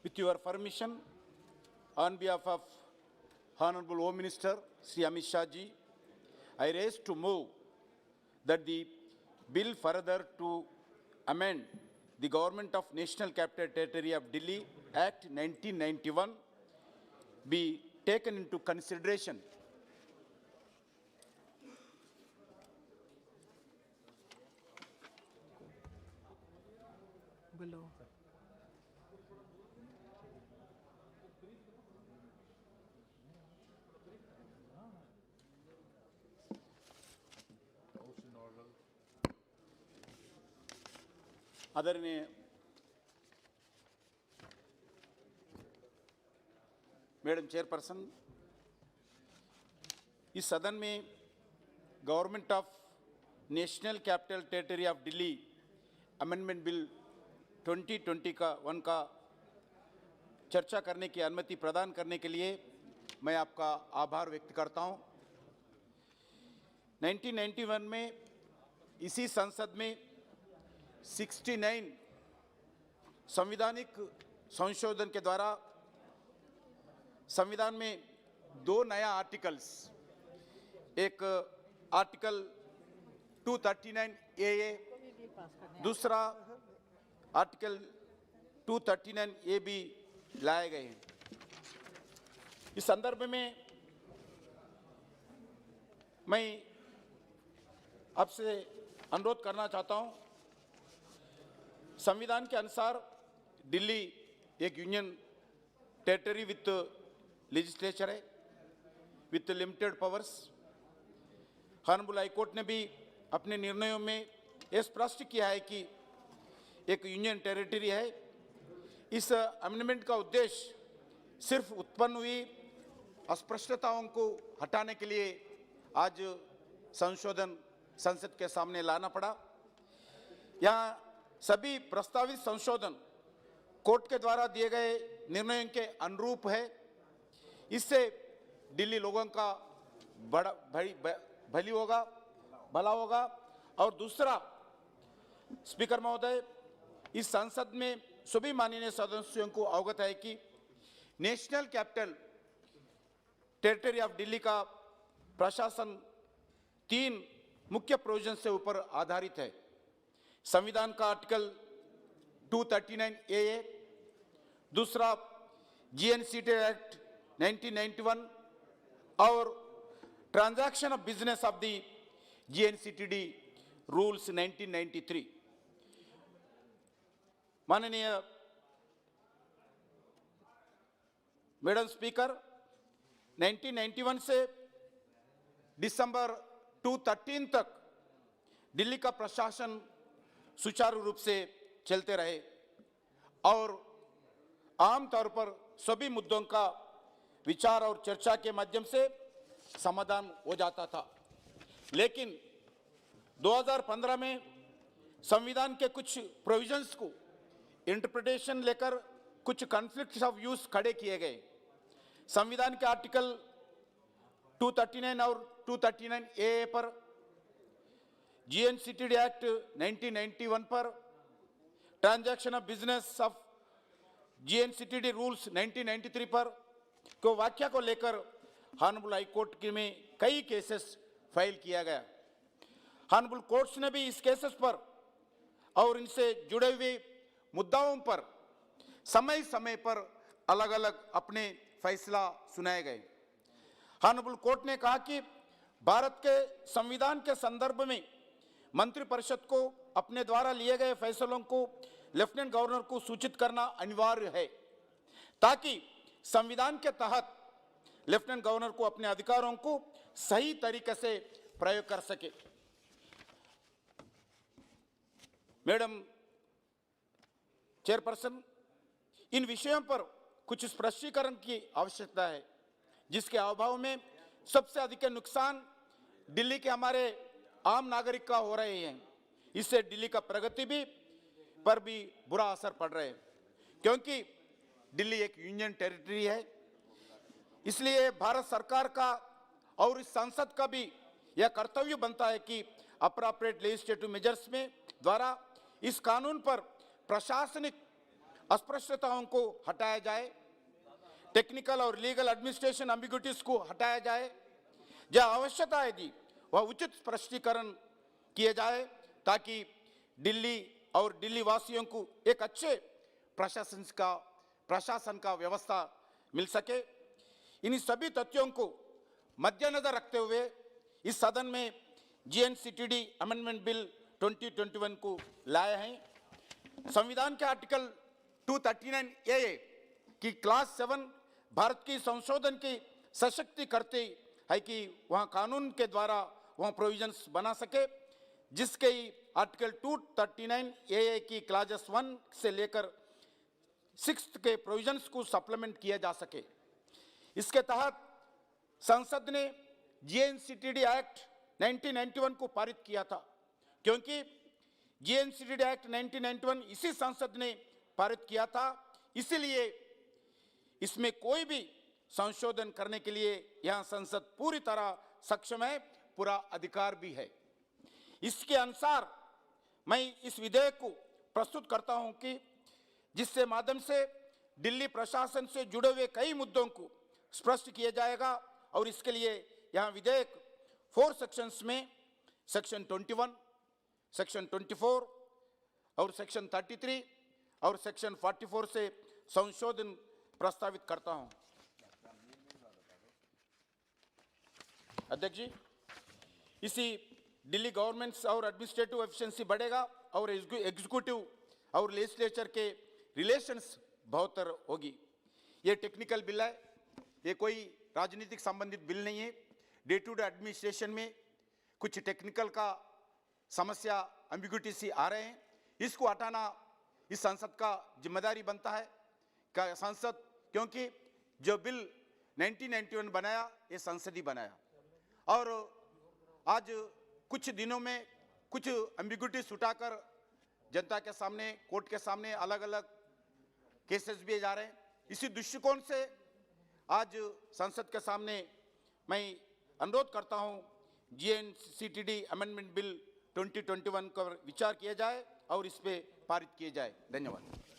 With your permission, on behalf of Honorable Home Minister Sri Amit Shah ji, I raise to move that the bill further to amend the Government of National Capital Territory of Delhi Act 1991 be taken into consideration. Below. आदरणीय madam chairperson, इस सदन में government of national capital territory of Delhi amendment bill 2021 का चर्चा करने की अनुमति प्रदान करने के लिए मैं आपका आभार व्यक्त करता हूं। 1991 में इसी संसद में 69 संवैधानिक संशोधन के द्वारा संविधान में दो नया आर्टिकल्स, एक आर्टिकल 239 ए, दूसरा आर्टिकल 239 ए भी लाए गए हैं। इस संदर्भ में मैं आपसे अनुरोध करना चाहता हूं, संविधान के अनुसार दिल्ली एक यूनियन टेरिटरी विथ लेजिस्लेचर है, with limited powers. Honourable high court ने भी अपने निर्णयों में यह स्पष्ट किया है कि एक यूनियन टेरिटरी है। इस अमेंडमेंट का उद्देश्य सिर्फ उत्पन्न हुई अस्पष्टताओं को हटाने के लिए आज संशोधन संसद के सामने लाना पड़ा। यहाँ सभी प्रस्तावित संशोधन कोर्ट के द्वारा दिए गए निर्णयों के अनुरूप है। इससे दिल्ली लोगों का भला होगा। और दूसरा, स्पीकर महोदय, इस संसद में सभी माननीय सदस्यों को अवगत है कि national capital territory of Delhi का प्रशासन 3 मुख्य प्रोविजन से ऊपर आधारित है। संविधान का आर्टिकल 239 ए, दूसरा जीएनसीटी एक्ट 1991 और transaction of business of the GNCTD rules 1993। माननीय मैडम स्पीकर, 1991 से दिसंबर 2013 तक दिल्ली का प्रशासन सुचारू रूप से चलते रहे और आमतौर पर सभी मुद्दों का विचार और चर्चा के माध्यम से समाधान हो जाता था। लेकिन 2015 में संविधान के कुछ प्रोविजंस को इंटरप्रिटेशन लेकर कुछ कॉन्फ्लिक्ट्स ऑफ व्यूज खड़े किए गए। संविधान के आर्टिकल 239 और 239 ए पर, जीएनसीटीडी एक्ट 1991 पर, transaction of business of GNCTD rules 1993 पर को वाक्य को लेकर ऑनरेबल हाई कोर्ट में कई केसेस फाइल किया गया। ऑनरेबल कोर्ट्स ने भी इस केसेस पर और इनसे जुड़े हुए मुद्दाओं पर समय समय पर अलग अलग अपने फैसला सुनाए गए। ऑनरेबल कोर्ट ने कहा कि भारत के संविधान के संदर्भ में मंत्रिपरिषद को अपने द्वारा लिए गए फैसलों को लेफ्टिनेंट गवर्नर को सूचित करना अनिवार्य है, ताकि संविधान के तहत लेफ्टिनेंट गवर्नर को अपने अधिकारों को सही तरीके से प्रयोग कर सके। मैडम चेयरपर्सन, इन विषयों पर कुछ स्पष्टीकरण की आवश्यकता है, जिसके अभाव में सबसे अधिक नुकसान दिल्ली के हमारे आम नागरिक का हो रहे हैं। इससे दिल्ली का प्रगति पर भी बुरा असर पड़ रहा है, क्योंकि दिल्ली एक यूनियन टेरिटरी है। इसलिए भारत सरकार का और इस संसद का भी यह कर्तव्य बनता है कि अप्रोप्रिएट लेजिस्लेटिव मेजर्स में द्वारा इस कानून पर प्रशासनिक अस्पष्टताओं को हटाया जाए, टेक्निकल और लीगल एडमिनिस्ट्रेशन एम्बिग्युइटीज को हटाया जाए, जहां आवश्यकता है जी वह उचित स्पष्टीकरण किए जाए ताकि दिल्ली और दिल्ली वासियों को एक अच्छे प्रशासन का व्यवस्था मिल सके। इन सभी तथ्यों को मद्देनजर रखते हुए इस सदन में जीएनसीटीडी अमेंडमेंट बिल 2021 को लाए हैं। संविधान के आर्टिकल 239 ए की क्लास 7 भारत की संशोधन की सशक्ति करते है कि वहां कानून के द्वारा वहां प्रोविजंस बना सके, जिसके आर्टिकल 239 ए की क्लाजेस 1 से लेकर 6 के प्रोविजंस को सप्लीमेंट किया जा सके। इसके तहत संसद ने जीएनसीटीडी एक्ट 1991 को पारित किया था, क्योंकि जीएनसीटीडी एक्ट 1991 इसी संसद ने पारित किया था, इसलिए इसमें कोई भी संशोधन करने के लिए यहां संसद पूरी तरह सक्षम है, पूरा अधिकार भी है। इसके अनुसार मैं इस विधेयक को प्रस्तुत करता हूं कि जिससे माध्यम से दिल्ली प्रशासन से जुड़े हुए कई मुद्दों को स्पष्ट किया जाएगा और इसके लिए यहां विधेयक 4 सेक्शंस में सेक्शन 21, सेक्शन 24 और सेक्शन 33 और सेक्शन 44 से संशोधन प्रस्तावित करता हूं। अध्यक्ष जी, इसी दिल्ली गवर्नमेंट्स और एडमिनिस्ट्रेटिव एफिशिएंसी बढ़ेगा और एग्जीक्यूटिव और लेजिस्लेचर के रिलेशंस बेहतर होगी। ये टेक्निकल बिल है, ये कोई राजनीतिक संबंधित बिल नहीं है। डे टू डे एडमिनिस्ट्रेशन में कुछ टेक्निकल का समस्या एम्बिग्युइटी सी आ रहे हैं, इसको हटाना इस संसद का जिम्मेदारी बनता है का संसद, क्योंकि जो बिल 1991 बनाया ये संसद ही बनाया और आज कुछ दिनों में कुछ एम्बिग्युइटीज उठाकर जनता के सामने, कोर्ट के सामने अलग अलग केसेस भी जा रहे हैं। इसी दृष्टिकोण से आज संसद के सामने मैं अनुरोध करता हूं जीएनसीटीडी अमेंडमेंट बिल 2021 पर विचार किया जाए और इस पे पारित किए जाए। धन्यवाद।